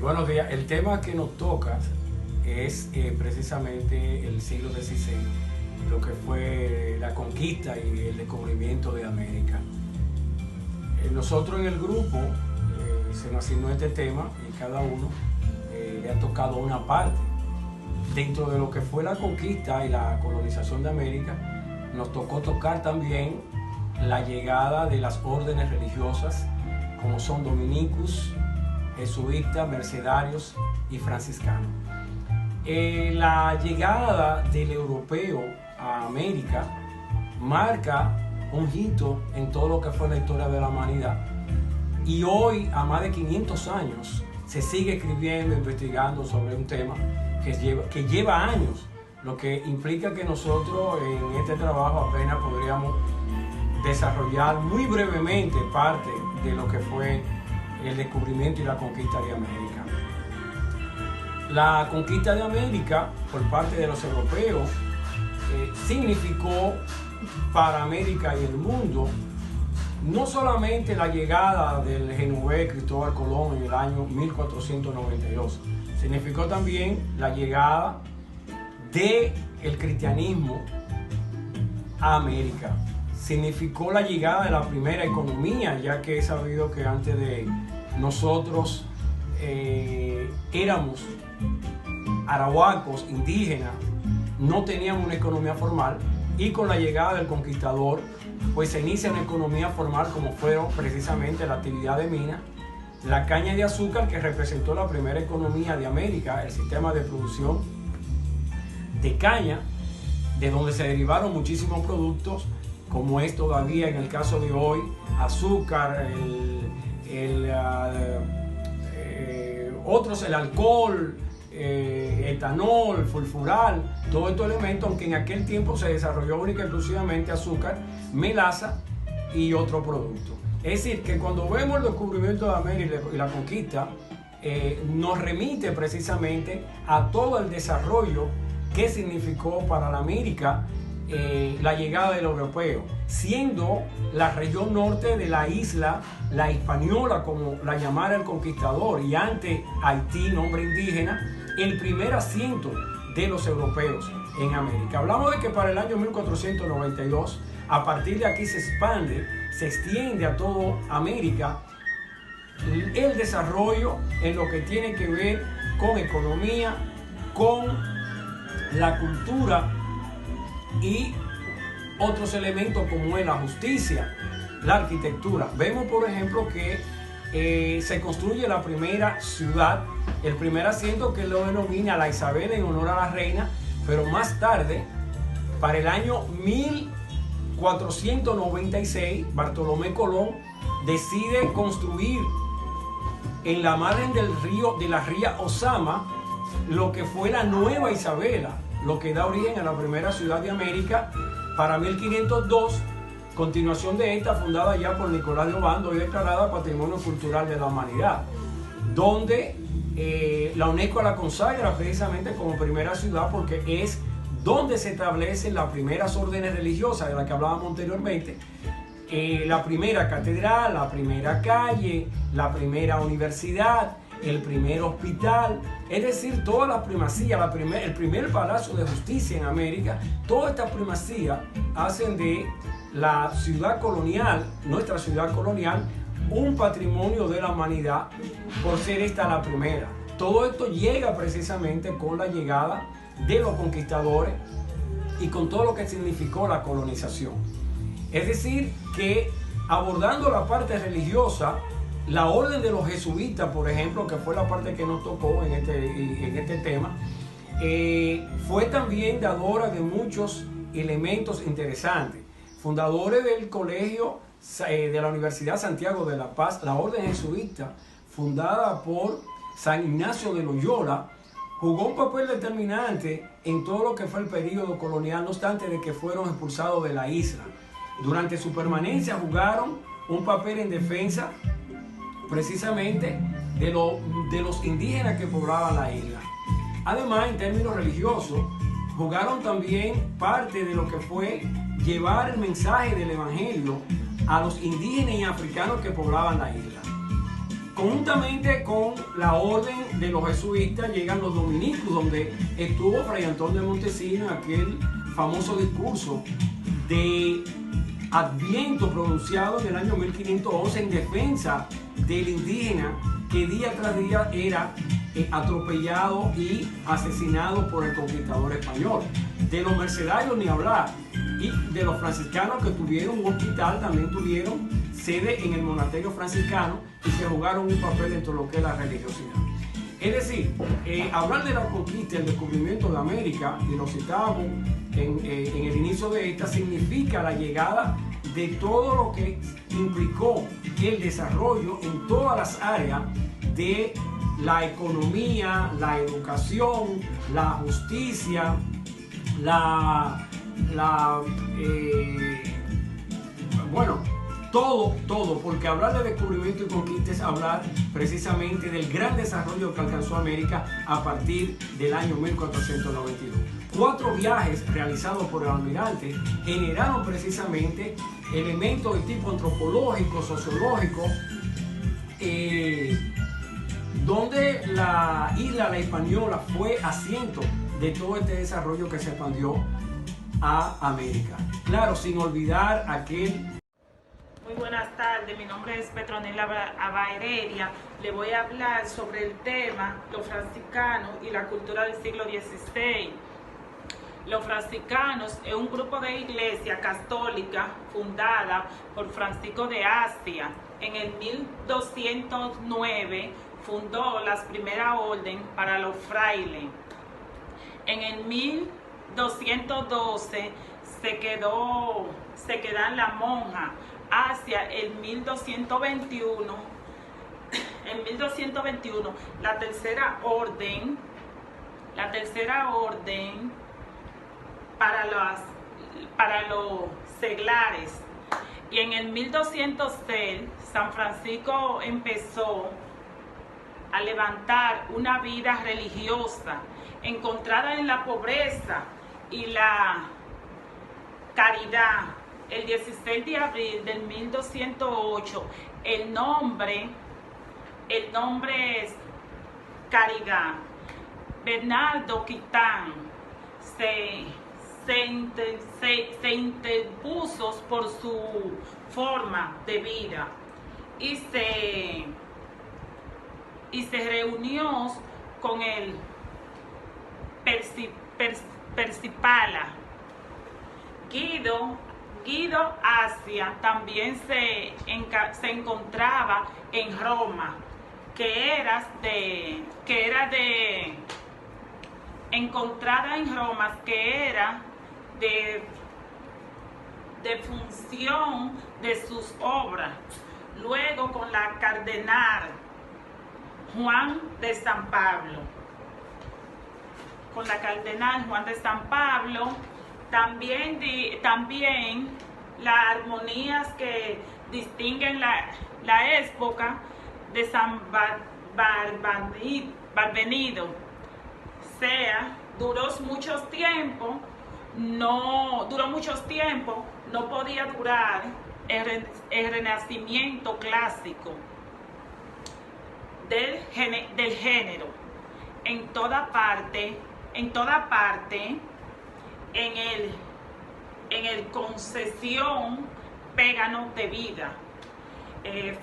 Buenos días. El tema que nos toca es precisamente el siglo XVI, lo que fue la conquista y el descubrimiento de América. Nosotros en el grupo se nos asignó este tema y cada uno le ha tocado una parte. Dentro de lo que fue la conquista y la colonización de América, nos tocó tocar también la llegada de las órdenes religiosas, como son dominicos, jesuitas, mercedarios y franciscanos. La llegada del europeo a América marca un hito en todo lo que fue la historia de la humanidad, y hoy, a más de 500 años, se sigue escribiendo, investigando sobre un tema que lleva años, lo que implica que nosotros en este trabajo apenas podríamos desarrollar muy brevemente parte de lo que fue el descubrimiento y la conquista de América. La conquista de América por parte de los europeos significó para América y el mundo no solamente la llegada del genovés Cristóbal Colón en el año 1492, significó también la llegada del cristianismo a América. Significó la llegada de la primera economía, ya que he sabido que antes de nosotros éramos arahuacos, indígenas, no teníamos una economía formal, y con la llegada del conquistador pues se inicia una economía formal, como fueron precisamente la actividad de minas, la caña de azúcar, que representó la primera economía de América, el sistema de producción de caña, de donde se derivaron muchísimos productos, como es todavía en el caso de hoy, azúcar, el alcohol, etanol, sulfural, todos estos elementos, aunque en aquel tiempo se desarrolló única y exclusivamente azúcar, melaza y otro producto. Es decir, que cuando vemos el descubrimiento de América y la conquista, nos remite precisamente a todo el desarrollo que significó para la América la llegada del europeo, siendo la región norte de la isla, la Hispaniola, como la llamara el conquistador, y ante Haití, nombre indígena, el primer asiento de los europeos en América. Hablamos de que para el año 1492, a partir de aquí se expande, se extiende a toda América el desarrollo en lo que tiene que ver con economía, con la cultura y otros elementos como es la justicia, la arquitectura. Vemos, por ejemplo, que se construye la primera ciudad, el primer asiento, que lo denomina la Isabela en honor a la reina, pero más tarde, para el año 1496, Bartolomé Colón decide construir en la margen del río, de la ría Ozama, lo que fue la Nueva Isabela, lo que da origen a la primera ciudad de América para 1502, continuación de esta, fundada ya por Nicolás de Obando y declarada Patrimonio Cultural de la Humanidad, donde la UNESCO la consagra precisamente como primera ciudad, porque es donde se establecen las primeras órdenes religiosas de las que hablábamos anteriormente, la primera catedral, la primera calle, la primera universidad, el primer hospital, es decir, toda la primacía, el primer palacio de justicia en América. Toda esta primacía hacen de la ciudad colonial, nuestra ciudad colonial, un patrimonio de la humanidad, por ser esta la primera. Todo esto llega precisamente con la llegada de los conquistadores y con todo lo que significó la colonización. Es decir, que abordando la parte religiosa, la orden de los jesuitas, por ejemplo, que fue la parte que nos tocó en este tema, fue también dadora de muchos elementos interesantes. Fundadores del colegio de la Universidad Santiago de la Paz, la orden jesuita, fundada por San Ignacio de Loyola, jugó un papel determinante en todo lo que fue el periodo colonial, no obstante de que fueron expulsados de la isla. Durante su permanencia jugaron un papel en defensa precisamente de los indígenas que poblaban la isla. Además, en términos religiosos, jugaron también parte de lo que fue llevar el mensaje del evangelio a los indígenas y africanos que poblaban la isla. Conjuntamente con la orden de los jesuitas llegan los dominicos, donde estuvo Fray Antonio de Montesinos en aquel famoso discurso de Adviento pronunciado en el año 1511 en defensa del indígena que día tras día era atropellado y asesinado por el conquistador español. De los mercedarios ni hablar, y de los franciscanos que tuvieron un hospital, también tuvieron sede en el monasterio franciscano y se jugaron un papel dentro de lo que es la religiosidad. Es decir, hablar de la conquista, el descubrimiento de América, y lo citábamos en el inicio de esta, significa la llegada de todo lo que implicó el desarrollo en todas las áreas de la economía, la educación, la justicia, bueno, todo, porque hablar de descubrimiento y conquista es hablar precisamente del gran desarrollo que alcanzó América a partir del año 1492. 4 viajes realizados por el almirante generaron precisamente elementos de tipo antropológico, sociológico, donde la isla La Hispaniola fue asiento de todo este desarrollo que se expandió a América. Claro, sin olvidar aquel... Muy buenas tardes, mi nombre es Petronila Abaereria. Le voy a hablar sobre el tema los franciscanos y la cultura del siglo XVI. Los franciscanos es un grupo de iglesia católica fundada por Francisco de Asía. En el 1209 fundó la primera orden para los frailes. En el 1212 se quedan la monja. Hacia el 1221, la tercera orden para los seglares. Y en el 1206 San Francisco empezó a levantar una vida religiosa encontrada en la pobreza y la caridad. El 16 de abril del 1208, el nombre es Caridad. Bernardo Quitán se interpuso por su forma de vida y se reunió con el Persipala. Guido Asia también se encontraba en Roma, encontrada en Roma, que era de función de sus obras. Luego con la cardenal Juan de San Pablo. Con la cardenal Juan de San Pablo, también las armonías que distinguen la época de San Barbenido. Duró mucho tiempo, no podía durar el renacimiento clásico del género. En toda parte, en el concesión pégano de vida. El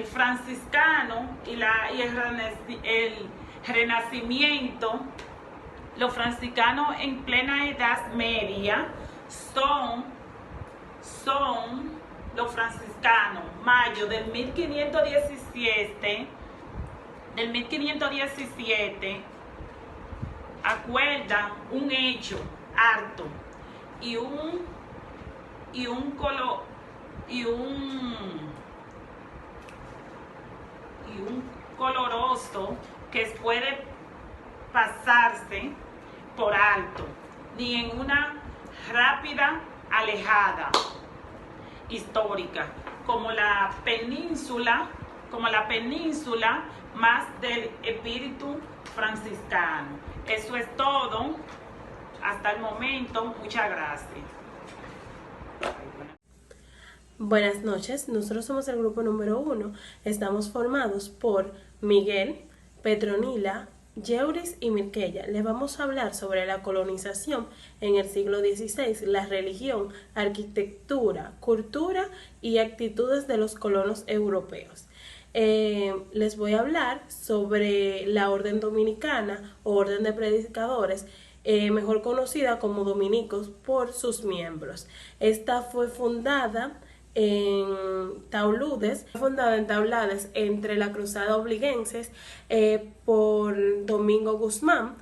franciscano y el renacimiento, los franciscanos en plena Edad Media son los franciscanos. Mayo del 1517 acuerdan un hecho harto y un coloroso que puede pasarse por alto, ni en una rápida alejada histórica, como la península más del espíritu franciscano. Eso es todo hasta el momento. Muchas gracias. Buenas noches, nosotros somos el grupo número 1. Estamos formados por Miguel, Petronila, Yeuris y Mirkeya. Les vamos a hablar sobre la colonización en el siglo XVI, la religión, arquitectura, cultura y actitudes de los colonos europeos. Les voy a hablar sobre la Orden Dominicana o Orden de Predicadores, mejor conocida como dominicos por sus miembros. Esta fue fundada en Taulades entre la Cruzada Obligenses por Domingo Guzmán,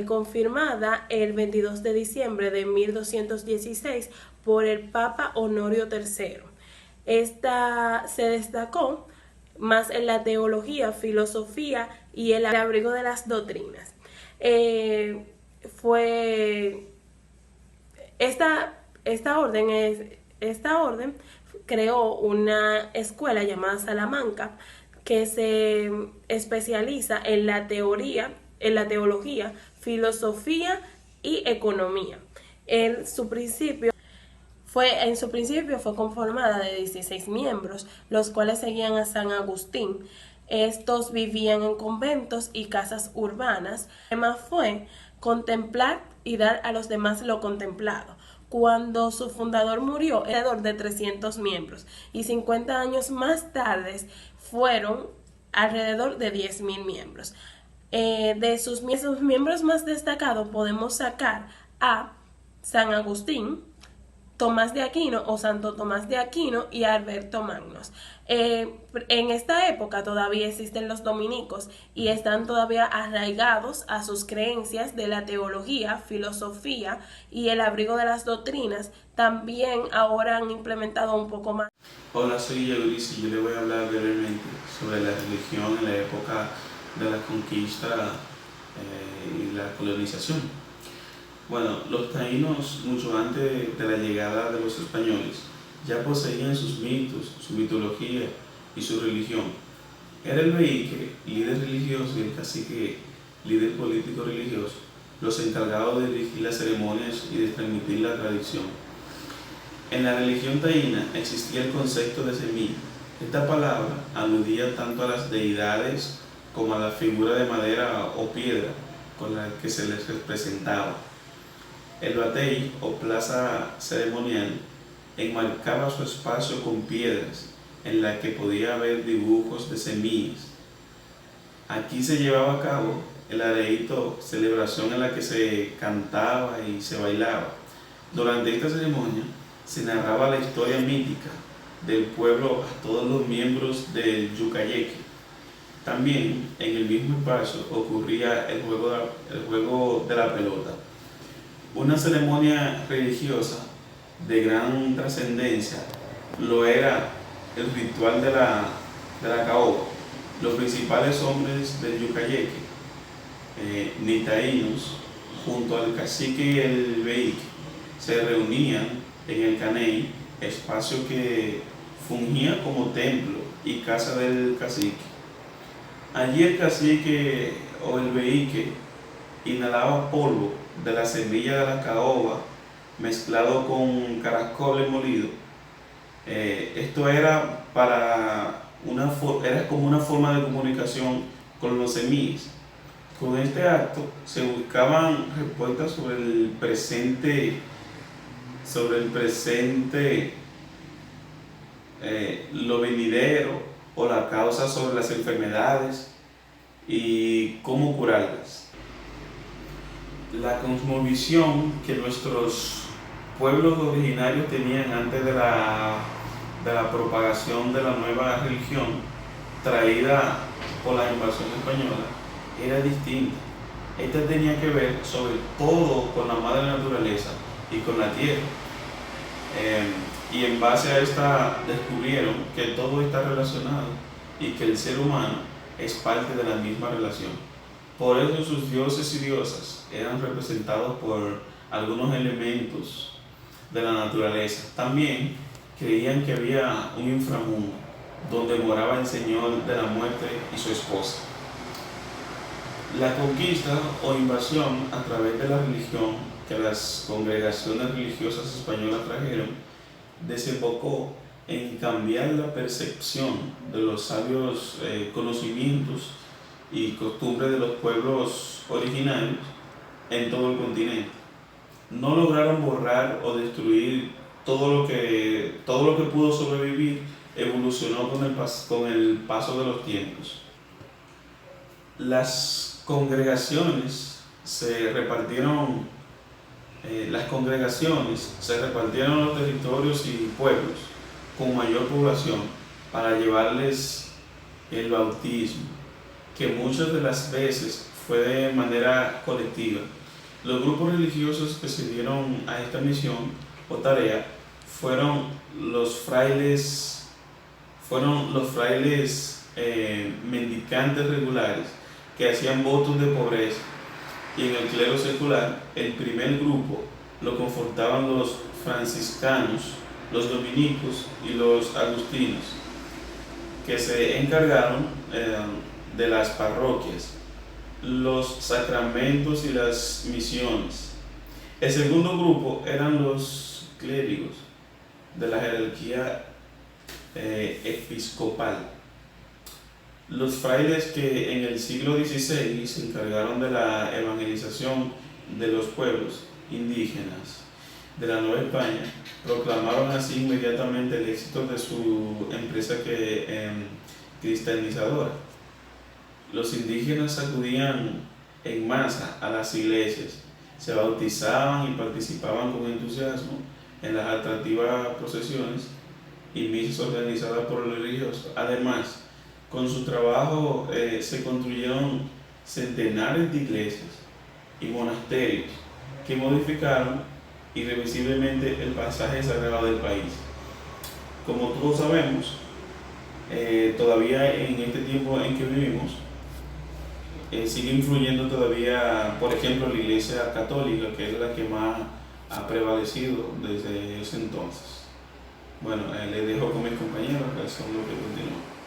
confirmada el 22 de diciembre de 1216 por el Papa Honorio III. Esta se destacó más en la teología, filosofía y el abrigo de las doctrinas. Esta orden creó una escuela llamada Salamanca que se especializa en la teología, filosofía y economía. En su principio fue conformada de 16 miembros, los cuales seguían a San Agustín. Estos vivían en conventos y casas urbanas. El tema fue contemplar y dar a los demás lo contemplado. Cuando su fundador murió, alrededor de 300 miembros, y 50 años más tarde fueron alrededor de 10.000 miembros. De sus miembros más destacados podemos sacar a San Agustín, Tomás de Aquino o Santo Tomás de Aquino y Alberto Magnos. En esta época todavía existen los dominicos y están todavía arraigados a sus creencias de la teología, filosofía y el abrigo de las doctrinas. También ahora han implementado un poco más. Hola, soy Yeuris y yo le voy a hablar brevemente sobre la religión en la época de la conquista y la colonización. Bueno, los taínos, mucho antes de la llegada de los españoles, ya poseían sus mitos, su mitología y su religión. Era el veique, líder religioso, y el cacique, líder político religioso, los encargados de dirigir las ceremonias y de transmitir la tradición. En la religión taína existía el concepto de semilla. Esta palabra aludía tanto a las deidades como a la figura de madera o piedra con la que se les representaba. El batey o plaza ceremonial enmarcaba su espacio con piedras en la que podía haber dibujos de semillas. Aquí se llevaba a cabo el areíto, celebración en la que se cantaba y se bailaba. Durante esta ceremonia se narraba la historia mítica del pueblo a todos los miembros del Yucayeque. También en el mismo espacio ocurría el juego de la pelota. Una ceremonia religiosa de gran trascendencia lo era el ritual de la caoba. Los principales hombres del Yucayeque, nitaínos, junto al cacique y el veique, se reunían en el caney, espacio que fungía como templo y casa del cacique. Allí el cacique o el veique inhalaba polvo de la semilla de la caoba mezclado con caracoles molidos. Esto era como una forma de comunicación con los semillas. Con este acto se buscaban respuestas sobre el presente, lo venidero o la causa sobre las enfermedades y cómo curarlas. La cosmovisión que nuestros pueblos originarios tenían antes de la propagación de la nueva religión traída por la invasión española era distinta. Esta tenía que ver sobre todo con la madre naturaleza y con la tierra. Y en base a esta descubrieron que todo está relacionado y que el ser humano es parte de la misma relación. Por eso sus dioses y diosas eran representados por algunos elementos de la naturaleza. También creían que había un inframundo donde moraba el Señor de la muerte y su esposa. La conquista o invasión a través de la religión que las congregaciones religiosas españolas trajeron desembocó en cambiar la percepción de los sabios conocimientos y costumbres de los pueblos originarios en todo el continente. No lograron borrar o destruir todo lo que pudo sobrevivir. Evolucionó con el paso de los tiempos. Las congregaciones se repartieron los territorios y pueblos con mayor población para llevarles el bautismo, que muchas de las veces fue de manera colectiva. Los grupos religiosos que se dieron a esta misión o tarea fueron los frailes mendicantes regulares que hacían votos de pobreza, y en el clero secular el primer grupo lo confortaban los franciscanos, los dominicos y los agustinos, que se encargaron de las parroquias, los sacramentos y las misiones. El segundo grupo eran los clérigos de la jerarquía episcopal, los frailes que en el siglo XVI se encargaron de la evangelización de los pueblos indígenas de la Nueva España, proclamaron así inmediatamente el éxito de su empresa cristianizadora. Los indígenas acudían en masa a las iglesias, se bautizaban y participaban con entusiasmo en las atractivas procesiones y misas organizadas por los religiosos. Además, con su trabajo se construyeron centenares de iglesias y monasterios que modificaron irreversiblemente el paisaje sagrado del país. Como todos sabemos, todavía en este tiempo en que vivimos, sigue influyendo todavía, por ejemplo, la Iglesia Católica, que es la que más ha prevalecido desde ese entonces. Bueno, les dejo con mis compañeros, que son los que continúan.